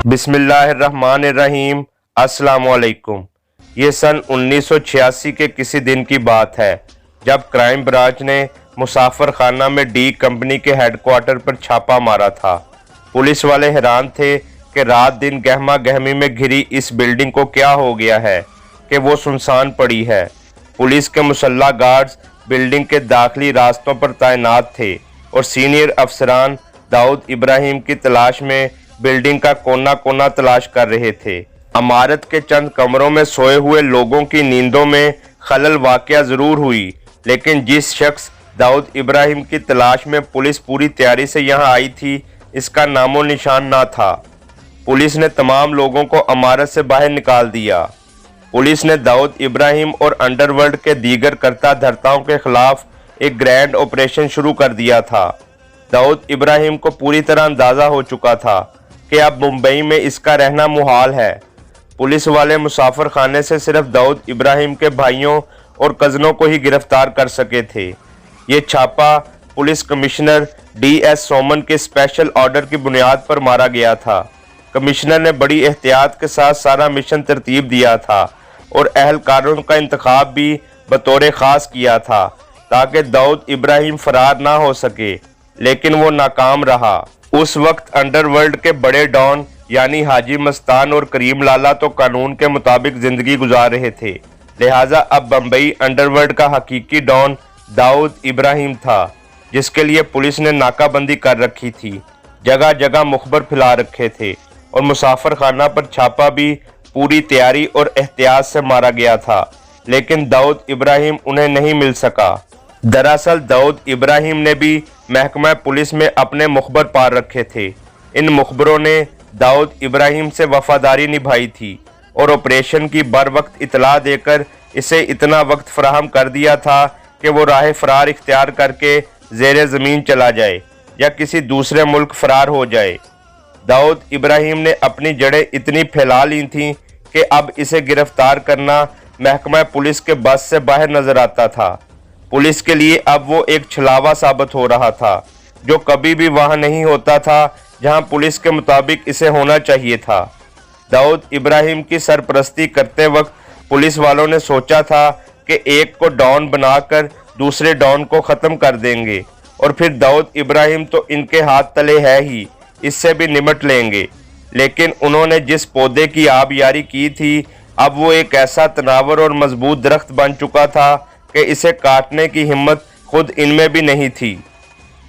बिस्मिल्लाहिर्रहमानिर्रहीम। अस्सलाम वालेकुम। ये सन 1986 के किसी दिन की बात है जब क्राइम ब्रांच ने मुसाफिर खाना में डी कंपनी के हेडक्वार्टर पर छापा मारा था। पुलिस वाले हैरान थे कि रात दिन गहमा गहमी में घिरी इस बिल्डिंग को क्या हो गया है कि वो सुनसान पड़ी है। पुलिस के मुसल्लह गार्ड्स बिल्डिंग के दाखिली रास्तों पर तैनात थे और सीनियर अफसरान दाऊद इब्राहिम की तलाश में बिल्डिंग का कोना कोना तलाश कर रहे थे। इमारत के चंद कमरों में सोए हुए लोगों की नींदों में खलल वाक़या ज़रूर हुई, लेकिन जिस शख्स दाऊद इब्राहिम की तलाश में पुलिस पूरी तैयारी से यहाँ आई थी, इसका नामो निशान ना था। पुलिस ने तमाम लोगों को इमारत से बाहर निकाल दिया। पुलिस ने दाऊद इब्राहिम और अंडरवर्ल्ड के दीगर करता धर्ताओं के खिलाफ एक ग्रैंड ऑपरेशन शुरू कर दिया था। दाऊद इब्राहिम को पूरी तरह अंदाज़ा हो चुका था कि अब मुंबई में इसका रहना मुहाल है। पुलिस वाले मुसाफिर खाने से सिर्फ दाऊद इब्राहिम के भाइयों और कज़नों को ही गिरफ्तार कर सके थे। ये छापा पुलिस कमिश्नर DS सोमन के स्पेशल ऑर्डर की बुनियाद पर मारा गया था। कमिश्नर ने बड़ी एहतियात के साथ सारा मिशन तरतीब दिया था और अहलकारों का इंतखाब भी बतौर ख़ास किया था ताकि दाऊद इब्राहिम फरार ना हो सके, लेकिन वो नाकाम रहा। उस वक्त अंडरवर्ल्ड के बड़े डॉन यानी हाजी मस्तान और करीम लाला तो कानून के मुताबिक जिंदगी गुजार रहे थे, लिहाजा अब बम्बई अंडरवर्ल्ड का हकीकी डॉन दाऊद इब्राहिम था, जिसके लिए पुलिस ने नाकाबंदी कर रखी थी, जगह जगह मुखबर फैला रखे थे और मुसाफिर खाना पर छापा भी पूरी तैयारी और एहतियात से मारा गया था, लेकिन दाऊद इब्राहिम उन्हें नहीं मिल सका। दरअसल दाऊद इब्राहिम ने भी महकमा पुलिस में अपने मुखबर पार रखे थे। इन मुखबरों ने दाऊद इब्राहिम से वफादारी निभाई थी और ऑपरेशन की बर वक्त इतला देकर इसे इतना वक्त फराहम कर दिया था कि वो राह फरार इख्तियार करके ज़ेरे ज़मीन चला जाए या किसी दूसरे मुल्क फरार हो जाए। दाऊद इब्राहिम ने अपनी जड़ें इतनी फैला ली थीं कि अब इसे गिरफ्तार करना महकमा पुलिस के बस से बाहर नजर आता था। पुलिस के लिए अब वो एक छलावा साबित हो रहा था, जो कभी भी वहां नहीं होता था जहां पुलिस के मुताबिक इसे होना चाहिए था। दाऊद इब्राहिम की सरपरस्ती करते वक्त पुलिस वालों ने सोचा था कि एक को डॉन बनाकर दूसरे डॉन को ख़त्म कर देंगे और फिर दाऊद इब्राहिम तो इनके हाथ तले है ही, इससे भी निमट लेंगे। लेकिन उन्होंने जिस पौधे की आबियारी की थी, अब वो एक ऐसा तनावर और मजबूत दरख्त बन चुका था कि इसे काटने की हिम्मत खुद इनमें भी नहीं थी।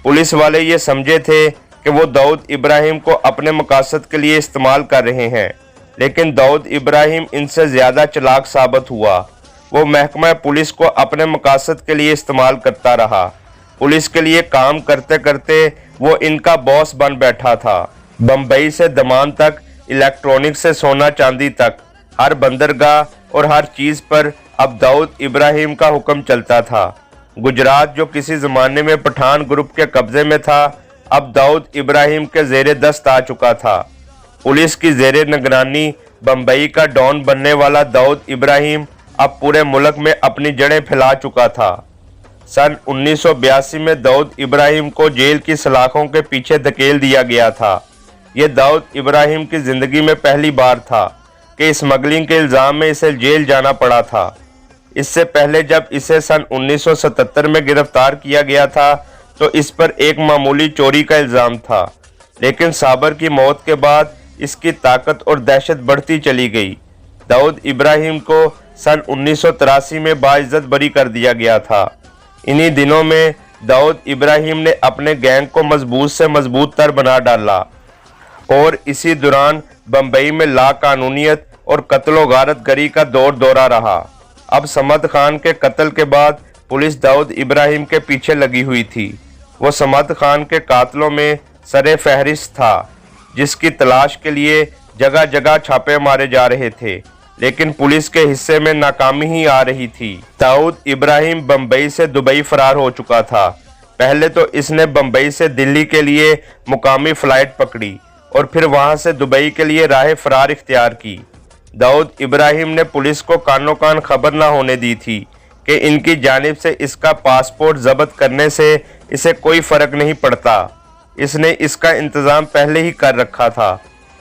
पुलिस वाले ये समझे थे कि वो दाऊद इब्राहिम को अपने मकसद के लिए इस्तेमाल कर रहे हैं, लेकिन दाऊद इब्राहिम इनसे ज़्यादा चालाक साबित हुआ। वो महकमा पुलिस को अपने मकसद के लिए इस्तेमाल करता रहा। पुलिस के लिए काम करते करते वो इनका बॉस बन बैठा था। बम्बई से दमान तक, इलेक्ट्रॉनिक से सोना चांदी तक, हर बंदरगाह और हर चीज़ पर अब दाऊद इब्राहिम का हुक्म चलता था। गुजरात जो किसी ज़माने में पठान ग्रुप के कब्ज़े में था, अब दाऊद इब्राहिम के ज़ेरे दस्त आ चुका था। पुलिस की ज़ेरे निगरानी बम्बई का डॉन बनने वाला दाऊद इब्राहिम अब पूरे मुल्क में अपनी जड़ें फैला चुका था। सन 1982 में दाऊद इब्राहिम को जेल की सलाखों के पीछे धकेल दिया गया था। ये दाऊद इब्राहिम की ज़िंदगी में पहली बार था कि स्मगलिंग के इल्ज़ाम में इसे जेल जाना पड़ा था। इससे पहले जब इसे सन 1977 में गिरफ्तार किया गया था तो इस पर एक मामूली चोरी का इल्ज़ाम था, लेकिन साबर की मौत के बाद इसकी ताकत और दहशत बढ़ती चली गई। दाऊद इब्राहिम को सन 1983 में बाइज्जत बरी कर दिया गया था। इन्हीं दिनों में दाऊद इब्राहिम ने अपने गैंग को मजबूत से मजबूत तर बना डाला और इसी दौरान बम्बई में लाकानूनियत और कत्ल गारत गरी का दौर दौरा रहा। अब समद खान के कत्ल के बाद पुलिस दाऊद इब्राहिम के पीछे लगी हुई थी। वो समद खान के कातलों में सरे फहरिस्त था, जिसकी तलाश के लिए जगह जगह छापे मारे जा रहे थे, लेकिन पुलिस के हिस्से में नाकामी ही आ रही थी। दाऊद इब्राहिम बम्बई से दुबई फरार हो चुका था। पहले तो इसने बम्बई से दिल्ली के लिए मुकामी फ़्लाइट पकड़ी और फिर वहां से दुबई के लिए राह फरार इख्तियार की। दाऊद इब्राहिम ने पुलिस को कानो कान खबर न होने दी थी कि इनकी जानिब से इसका पासपोर्ट जब्त करने से इसे कोई फ़र्क नहीं पड़ता। इसने इसका इंतज़ाम पहले ही कर रखा था।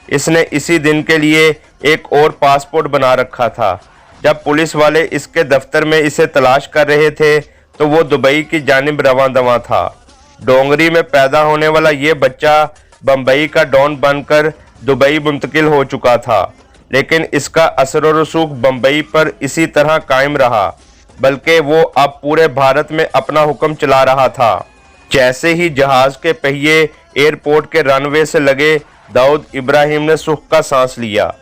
इसने इसी दिन के लिए एक और पासपोर्ट बना रखा था। जब पुलिस वाले इसके दफ्तर में इसे तलाश कर रहे थे तो वो दुबई की जानिब रवां दवां था। डोंगरी में पैदा होने वाला ये बच्चा बम्बई का डॉन बनकर दुबई मुंतकिल हो चुका था, लेकिन इसका असर और रसूख बम्बई पर इसी तरह कायम रहा, बल्कि वो अब पूरे भारत में अपना हुक्म चला रहा था। जैसे ही जहाज के पहिए एयरपोर्ट के रनवे से लगे, दाऊद इब्राहिम ने सुख का सांस लिया।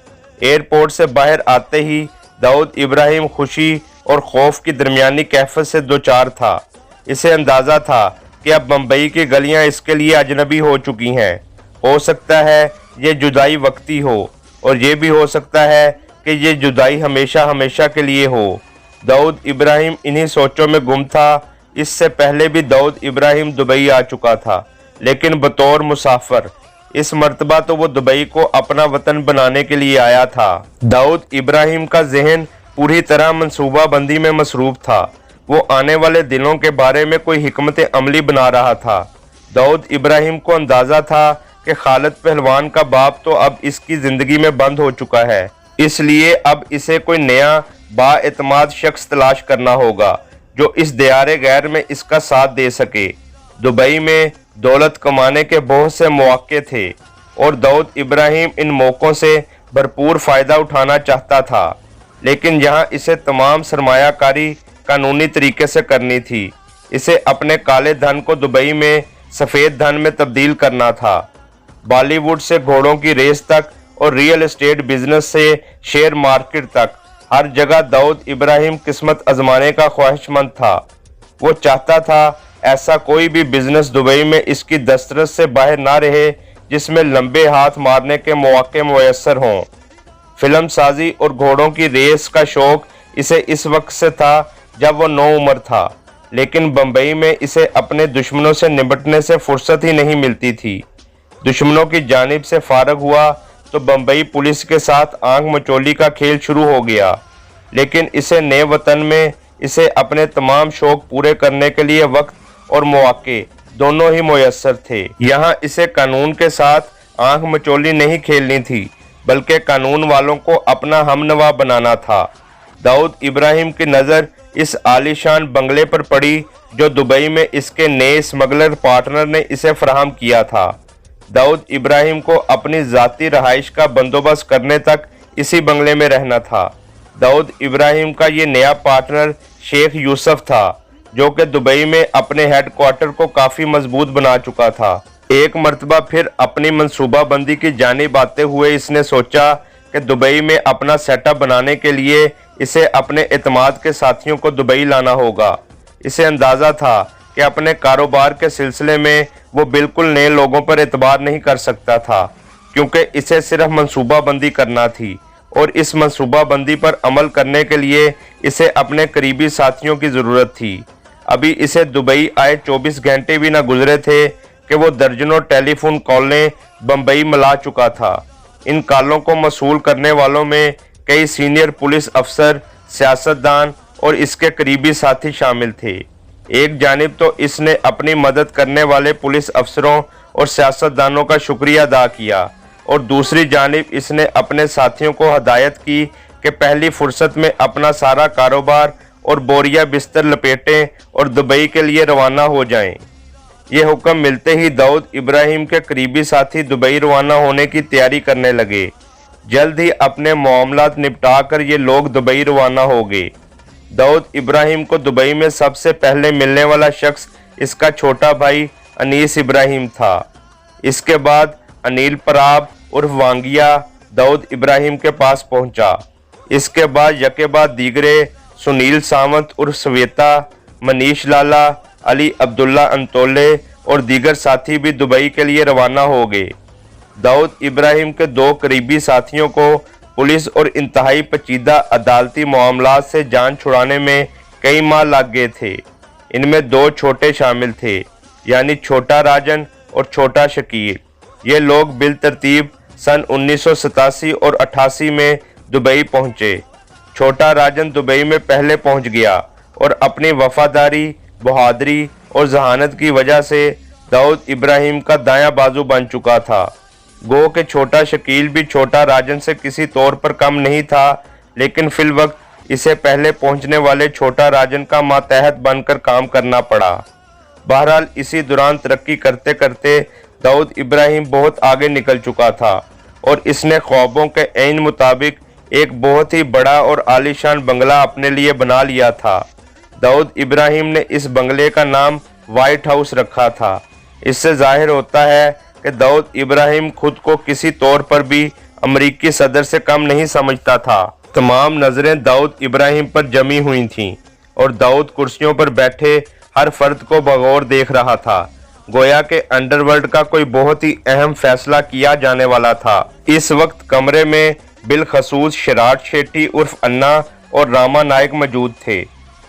एयरपोर्ट से बाहर आते ही दाऊद इब्राहिम खुशी और खौफ की दरमियानी कैफियत से दो चार था। इसे अंदाज़ा था कि अब बम्बई की गलियां इसके लिए अजनबी हो चुकी हैं। हो सकता है ये जुदाई वक्ती हो, और ये भी हो सकता है कि ये जुदाई हमेशा हमेशा के लिए हो। दाऊद इब्राहिम इन्हीं सोचों में गुम था। इससे पहले भी दाऊद इब्राहिम दुबई आ चुका था, लेकिन बतौर मुसाफिर। इस मर्तबा तो वो दुबई को अपना वतन बनाने के लिए आया था। दाऊद इब्राहिम का जहन पूरी तरह मंसूबा बंदी में मसरूफ था। वो आने वाले दिनों के बारे में कोई हिकमत अमली बना रहा था। दाऊद इब्राहिम को अंदाज़ा था कि खालिद पहलवान का बाप तो अब इसकी ज़िंदगी में बंद हो चुका है, इसलिए अब इसे कोई नया बाएतमाद शख्स तलाश करना होगा जो इस दियारे गैर में इसका साथ दे सके। दुबई में दौलत कमाने के बहुत से मौके थे और दाऊद इब्राहिम इन मौक़ों से भरपूर फ़ायदा उठाना चाहता था, लेकिन यहाँ इसे तमाम सरमायाकारी कानूनी तरीके से करनी थी। इसे अपने काले धन को दुबई में सफ़ेद धन में तब्दील करना था। बॉलीवुड से घोड़ों की रेस तक और रियल एस्टेट बिजनेस से शेयर मार्केट तक, हर जगह दाऊद इब्राहिम किस्मत आजमाने का ख्वाहिशमंद था। वो चाहता था ऐसा कोई भी बिजनेस दुबई में इसकी दस्तरस से बाहर ना रहे जिसमें लंबे हाथ मारने के मौके मुयस्सर हों। फिल्म साजी और घोड़ों की रेस का शौक इसे इस वक्त से था जब वो 9 उम्र था, लेकिन बम्बई में इसे अपने दुश्मनों से निपटने से फुर्सत ही नहीं मिलती थी। दुश्मनों की जानिब से फारग हुआ तो बम्बई पुलिस के साथ आंख मचोली का खेल शुरू हो गया, लेकिन इसे नए वतन में इसे अपने तमाम शौक पूरे करने के लिए वक्त और मौके दोनों ही मुयस्सर थे। यहाँ इसे कानून के साथ आंख मचोली नहीं खेलनी थी, बल्कि कानून वालों को अपना हमनवा बनाना था। दाऊद इब्राहिम की नज़र इस आलीशान बंगले पर पड़ी जो दुबई में इसके नए स्मगलर पार्टनर ने इसे फराहम किया था। दाऊद इब्राहिम को अपनी ज़ाती रहाइश का बंदोबस्त करने तक इसी बंगले में रहना था। दाऊद इब्राहिम का ये नया पार्टनर शेख यूसुफ था, जो कि दुबई में अपने हेड क्वार्टर को काफ़ी मजबूत बना चुका था। एक मर्तबा फिर अपनी मंसूबाबंदी की जानिब आते हुए इसने सोचा कि दुबई में अपना सेटअप बनाने के लिए इसे अपने एतमाद के साथियों को दुबई लाना होगा। इसे अंदाज़ा था कि अपने कारोबार के सिलसिले में वो बिल्कुल नए लोगों पर एतबार नहीं कर सकता था, क्योंकि इसे सिर्फ मंसूबाबंदी करना थी और इस मंसूबाबंदी पर अमल करने के लिए इसे अपने करीबी साथियों की ज़रूरत थी। अभी इसे दुबई आए 24 घंटे भी न गुजरे थे कि वो दर्जनों टेलीफोन कॉलें बम्बई मिला चुका था। इन कॉलों को मसूल करने वालों में कई सीनियर पुलिस अफसर, सियासतदान और इसके करीबी साथी शामिल थे। एक जानिब तो इसने अपनी मदद करने वाले पुलिस अफसरों और सियासतदानों का शुक्रिया अदा किया, और दूसरी जानिब इसने अपने साथियों को हदायत की कि पहली फुर्सत में अपना सारा कारोबार और बोरिया बिस्तर लपेटें और दुबई के लिए रवाना हो जाएं। ये हुक्म मिलते ही दाऊद इब्राहिम के करीबी साथी दुबई रवाना होने की तैयारी करने लगे। जल्द ही अपने मामलात निपटा कर ये लोग दुबई रवाना हो गए। दाऊद इब्राहिम को दुबई में सबसे पहले मिलने वाला शख्स इसका छोटा भाई अनीस इब्राहिम था। इसके बाद अनिल पराब उर्फ वांगिया दाऊद इब्राहिम के पास पहुंचा। इसके बाद यके बाद दीगरे सुनील सावंत उर्फ श्वेता, मनीष लाला, अली अब्दुल्ला अंतोले और दीगर साथी भी दुबई के लिए रवाना हो गए। दाऊद इब्राहिम के 2 करीबी साथियों को पुलिस और इंतहाई पेचीदा अदालती मामलात से जान छुड़ाने में कई माह लग गए थे। इनमें 2 छोटे शामिल थे, यानी छोटा राजन और छोटा शकील। ये लोग बिल तरतीब सन 1987 और 88 में दुबई पहुंचे। छोटा राजन दुबई में पहले पहुंच गया और अपनी वफादारी, बहादुरी और जहानत की वजह से दाऊद इब्राहिम का दायां बाजू बन चुका था। गो के छोटा शकील भी छोटा राजन से किसी तौर पर कम नहीं था, लेकिन फिल वक्त इसे पहले पहुंचने वाले छोटा राजन का मातहत बनकर काम करना पड़ा। बहरहाल इसी दौरान तरक्की करते करते दाऊद इब्राहिम बहुत आगे निकल चुका था और इसने ख्वाबों के ऐन मुताबिक एक बहुत ही बड़ा और आलीशान बंगला अपने लिए बना लिया था। दाऊद इब्राहिम ने इस बंगले का नाम व्हाइट हाउस रखा था। इससे जाहिर होता है कि दाऊद इब्राहिम खुद को किसी तौर पर भी अमरीकी सदर से कम नहीं समझता था। तमाम नजरें दाऊद इब्राहिम पर जमी हुई थीं और दाऊद कुर्सियों पर बैठे हर फर्द को बगौर देख रहा था, गोया के अंडरवर्ल्ड का कोई बहुत ही अहम फैसला किया जाने वाला था। इस वक्त कमरे में बिलखसूस शिराट शेट्टी उर्फ अन्ना और रामा नायक मौजूद थे।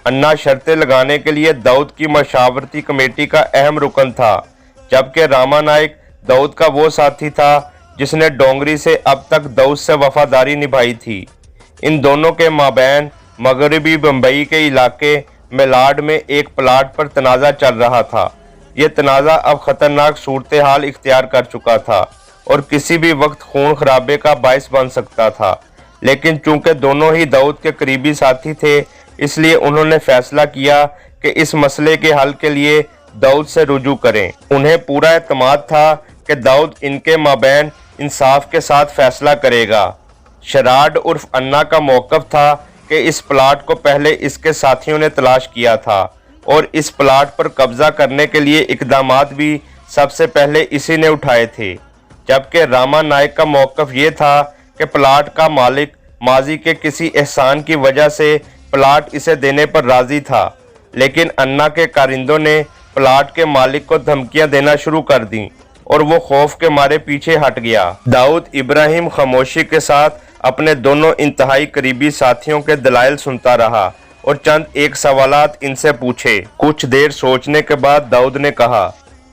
अन्ना शर्तें लगाने के लिए दाऊद की मशावरती कमेटी का अहम रुकन था, जबकि रामा नायक दाऊद का वो साथी था जिसने डोंगरी से अब तक दाऊद से वफादारी निभाई थी। इन दोनों के माबैन मगरबी बम्बई के इलाके मेलाड में एक प्लाट पर तनाज़ा चल रहा था। ये तनाज़ा अब खतरनाक सूरत हाल इख्तियार कर चुका था और किसी भी वक्त खून खराबे का बायस बन सकता था, लेकिन चूंकि दोनों ही दाऊद के करीबी साथी थे, इसलिए उन्होंने फैसला किया कि इस मसले के हल के लिए दाऊद से रुजू करें। उन्हें पूरा एतमाद था कि दाऊद इनके माबैन इंसाफ के साथ फैसला करेगा। शराड उर्फ अन्ना का मौक़िफ़ था कि इस प्लाट को पहले इसके साथियों ने तलाश किया था और इस प्लाट पर कब्जा करने के लिए इक़दामात भी सबसे पहले इसी ने उठाए थे, जबकि रामा नायक का मौक़िफ़ ये था कि प्लाट का मालिक माजी के किसी एहसान की वजह से प्लाट इसे देने पर राज़ी था, लेकिन अन्ना के कारिंदों ने प्लाट के मालिक को धमकियां देना शुरू कर दी और वो खौफ के मारे पीछे हट गया। दाऊद इब्राहिम खामोशी के साथ अपने दोनों इंतहाई करीबी साथियों के दलाइल सुनता रहा और चंद एक सवालात इनसे पूछे। कुछ देर सोचने के बाद दाऊद ने कहा,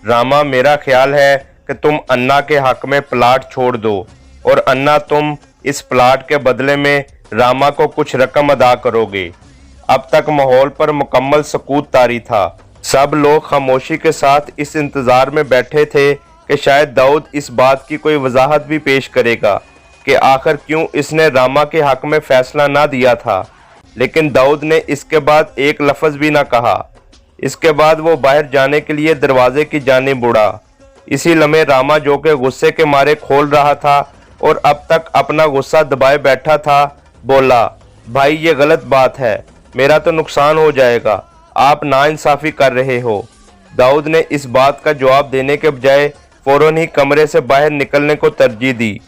रामा, मेरा ख्याल है कि तुम अन्ना के हक में प्लाट छोड़ दो और अन्ना, तुम इस प्लाट के बदले में रामा को कुछ रकम अदा करोगे। अब तक माहौल पर मुकम्मल सकूत तारी था। सब लोग खामोशी के साथ इस इंतजार में बैठे थे कि शायद दाऊद इस बात की कोई वजाहत भी पेश करेगा कि आखिर क्यों इसने रामा के हक में फैसला ना दिया था, लेकिन दाऊद ने इसके बाद एक लफ्ज़ भी ना कहा। इसके बाद वो बाहर जाने के लिए दरवाजे की जानिब मुड़ा। इसी लम्हे रामा, जो कि गुस्से के मारे खोल रहा था और अब तक अपना गुस्सा दबाए बैठा था, बोला, भाई ये गलत बात है, मेरा तो नुकसान हो जाएगा, आप नाइंसाफ़ी कर रहे हो। दाऊद ने इस बात का जवाब देने के बजाय फौरन ही कमरे से बाहर निकलने को तरजीह दी।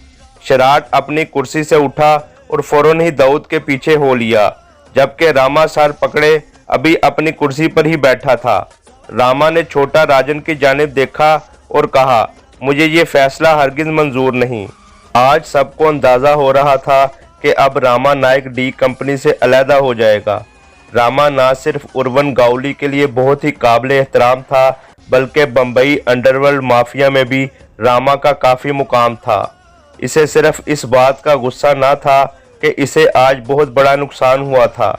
शराट अपनी कुर्सी से उठा और फौरन ही दाऊद के पीछे हो लिया, जबकि रामा सर पकड़े अभी अपनी कुर्सी पर ही बैठा था। रामा ने छोटा राजन की जानिब देखा और कहा, मुझे ये फैसला हरगिज मंजूर नहीं। आज सबको अंदाज़ा हो रहा था कि अब रामा नायक डी कंपनी से अलहदा हो जाएगा। रामा ना सिर्फ उर्वन गाउली के लिए बहुत ही काबिल एहतराम था, बल्कि बम्बई अंडरवर्ल्ड माफिया में भी रामा का काफ़ी मुकाम था। इसे सिर्फ इस बात का गुस्सा ना था कि इसे आज बहुत बड़ा नुकसान हुआ था,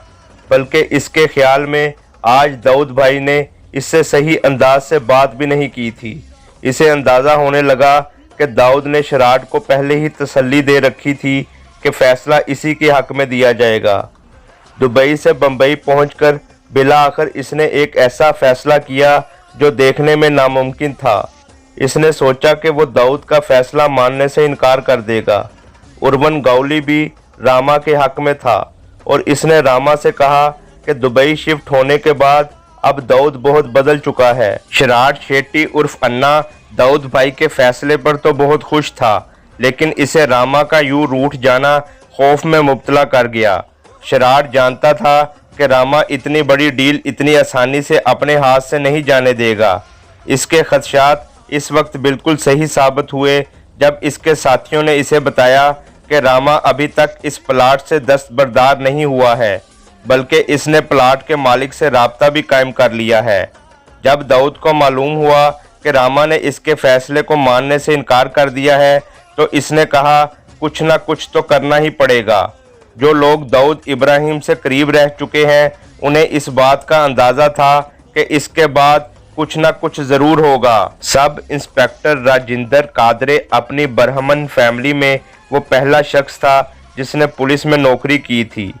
बल्कि इसके ख्याल में आज दाऊद भाई ने इससे सही अंदाज से बात भी नहीं की थी। इसे अंदाज़ा होने लगा कि दाऊद ने शराट को पहले ही तसल्ली दे रखी थी कि फैसला इसी के हक में दिया जाएगा। दुबई से बम्बई पहुंचकर बिला आखिर इसने एक ऐसा फैसला किया जो देखने में नामुमकिन था। इसने सोचा कि वो दाऊद का फैसला मानने से इनकार कर देगा। उर्वन गाउली भी रामा के हक में था और इसने रामा से कहा कि दुबई शिफ्ट होने के बाद अब दाऊद बहुत बदल चुका है। शिराट शेट्टी उर्फ अन्ना दाऊद भाई के फैसले पर तो बहुत खुश था, लेकिन इसे रामा का यूं रूठ जाना खौफ में मुब्तला कर गया। शिराट जानता था कि रामा इतनी बड़ी डील इतनी आसानी से अपने हाथ से नहीं जाने देगा। इसके खदशात इस वक्त बिल्कुल सही साबित हुए जब इसके साथियों ने इसे बताया कि रामा अभी तक इस प्लाट से दस्तबरदार नहीं हुआ है, बल्कि इसने प्लाट के मालिक से राब्ता भी कायम कर लिया है। जब दाऊद को मालूम हुआ कि रामा ने इसके फैसले को मानने से इनकार कर दिया है, तो इसने कहा, कुछ ना कुछ तो करना ही पड़ेगा। जो लोग दाऊद इब्राहिम से करीब रह चुके हैं, उन्हें इस बात का अंदाज़ा था कि इसके बाद कुछ ना कुछ जरूर होगा। सब इंस्पेक्टर राजिंदर कादरे अपनी बरहमन फैमिली में वो पहला शख्स था जिसने पुलिस में नौकरी की थी।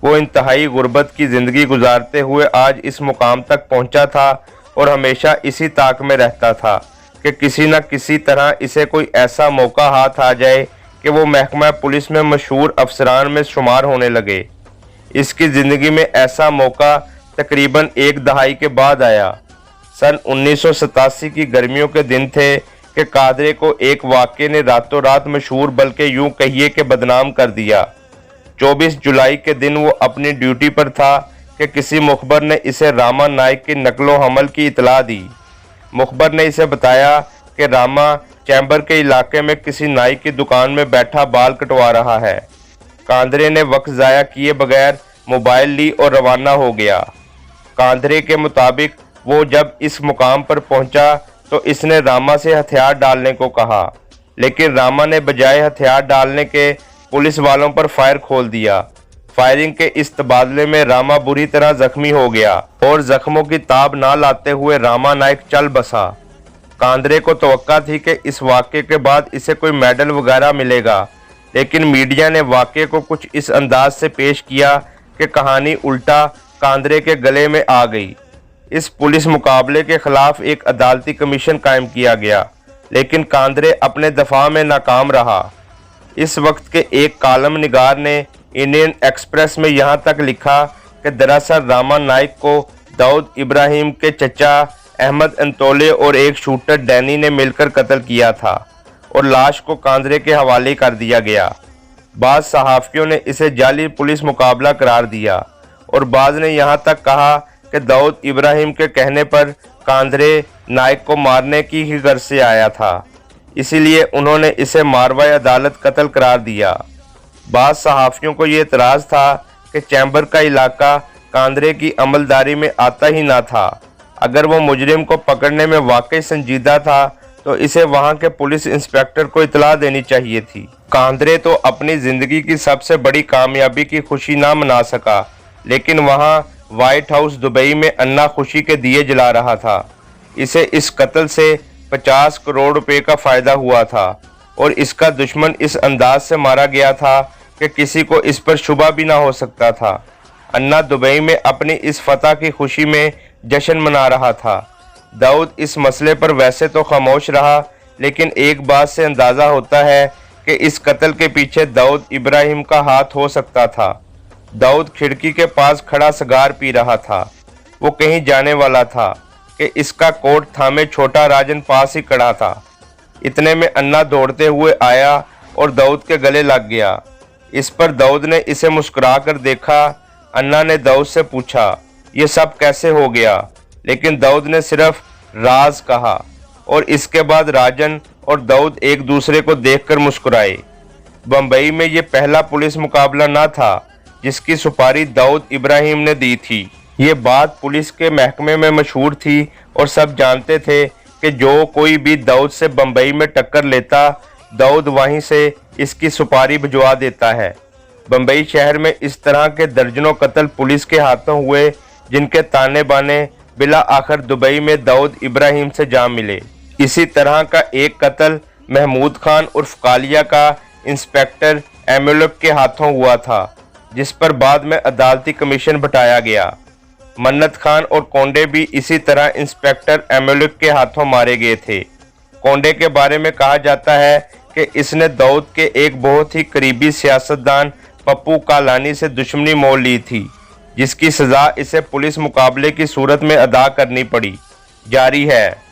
वो इंतहाई गुर्बत की ज़िंदगी गुजारते हुए आज इस मुकाम तक पहुंचा था और हमेशा इसी ताक में रहता था कि किसी न किसी तरह इसे कोई ऐसा मौका हाथ आ जाए कि वो महकमा पुलिस में मशहूर अफसरान में शुमार होने लगे। इसकी ज़िंदगी में ऐसा मौका तकरीबन एक दहाई के बाद आया। सन 1987 की गर्मियों के दिन थे कि कादरे को एक वाक़े ने रातों रात मशहूर बल्कि यूं कहिए कि बदनाम कर दिया। 24 जुलाई के दिन वो अपनी ड्यूटी पर था कि किसी मुखबर ने इसे रामा नाइक की नकलो हमल की इतला दी। मुखबर ने इसे बताया कि रामा चैम्बर के इलाके में किसी नाई की दुकान में बैठा बाल कटवा रहा है। कांदरे ने वक्त ज़ाया किए बगैर मोबाइल ली और रवाना हो गया। कांदरे के मुताबिक वो जब इस मुकाम पर पहुंचा तो इसने रामा से हथियार डालने को कहा, लेकिन रामा ने बजाय हथियार डालने के पुलिस वालों पर फायर खोल दिया। फायरिंग के इस तबादले में रामा बुरी तरह जख्मी हो गया और जख्मों की ताब ना लाते हुए रामा नाइक चल बसा। कांदरे को तवक्का थी कि इस वाक़े के बाद इसे कोई मेडल वगैरह मिलेगा, लेकिन मीडिया ने वाक़े को कुछ इस अंदाज से पेश किया कि कहानी उल्टा कांदरे के गले में आ गई। इस पुलिस मुकाबले के खिलाफ एक अदालती कमीशन कायम किया गया, लेकिन कांदरे अपने दफा में नाकाम रहा। इस वक्त के एक कालम निगार ने इंडियन एक्सप्रेस में यहाँ तक लिखा कि दरअसल रामा नाइक को दाऊद इब्राहिम के चचा अहमद अंतोले और एक शूटर डैनी ने मिलकर कत्ल किया था और लाश को कांदरे के हवाले कर दिया गया। बाज़ सहाफ़ियों ने इसे जाली पुलिस मुकाबला करार दिया और बाज़ ने यहाँ तक कहा कि दाऊद इब्राहिम के कहने पर कांदरे नाइक को मारने की ही गर्ज से आया था, इसीलिए उन्होंने इसे मारवाए अदालत कत्ल करार दिया। बाज़ सहाफ़ियों को ये एतराज़ था कि चैम्बर का इलाका कांदरे की अमलदारी में आता ही ना था। अगर वो मुजरिम को पकड़ने में वाकई संजीदा था तो इसे वहाँ के पुलिस इंस्पेक्टर को इतला देनी चाहिए थी। कांदरे तो अपनी ज़िंदगी की सबसे बड़ी कामयाबी की खुशी ना मना सका, लेकिन वहाँ व्हाइट हाउस दुबई में अन्ना खुशी के दिए जला रहा था। इसे इस कत्ल से 50 करोड़ रुपए का फ़ायदा हुआ था और इसका दुश्मन इस अंदाज से मारा गया था कि किसी को इस पर शुबा भी ना हो सकता था। अन्ना दुबई में अपनी इस फतह की खुशी में जश्न मना रहा था। दाऊद इस मसले पर वैसे तो खामोश रहा, लेकिन एक बात से अंदाज़ा होता है कि इस कत्ल के पीछे दाऊद इब्राहिम का हाथ हो सकता था। दाऊद खिड़की के पास खड़ा सिगार पी रहा था। वो कहीं जाने वाला था कि इसका कोट थामे छोटा राजन पास ही खड़ा था। इतने में अन्ना दौड़ते हुए आया और दाऊद के गले लग गया। इस पर दाऊद ने इसे मुस्कुरा कर देखा। अन्ना ने दाऊद से पूछा, ये सब कैसे हो गया? लेकिन दाऊद ने सिर्फ राज कहा और इसके बाद राजन और दाऊद एक दूसरे को देखकर मुस्कुराए। बम्बई में ये पहला पुलिस मुकाबला न था जिसकी सुपारी दाऊद इब्राहिम ने दी थी। ये बात पुलिस के महकमे में मशहूर थी और सब जानते थे कि जो कोई भी दाऊद से बम्बई में टक्कर लेता, दाऊद वहीं से इसकी सुपारी भिजवा देता है। बम्बई शहर में इस तरह के दर्जनों कत्ल पुलिस के हाथों हुए जिनके ताने बाने बिला आखिर दुबई में दाऊद इब्राहिम से जा मिले। इसी तरह का एक कत्ल महमूद खान उर्फ कालिया का इंस्पेक्टर एमुलक के हाथों हुआ था, जिस पर बाद में अदालती कमीशन बिठाया गया। मन्नत खान और कोंडे भी इसी तरह इंस्पेक्टर एमुलक के हाथों मारे गए थे। कोंडे के बारे में कहा जाता है कि इसने दाऊद के एक बहुत ही करीबी सियासतदान पप्पू कालानी से दुश्मनी मोल ली थी, जिसकी सज़ा इसे पुलिस मुकाबले की सूरत में अदा करनी पड़ी। जारी है।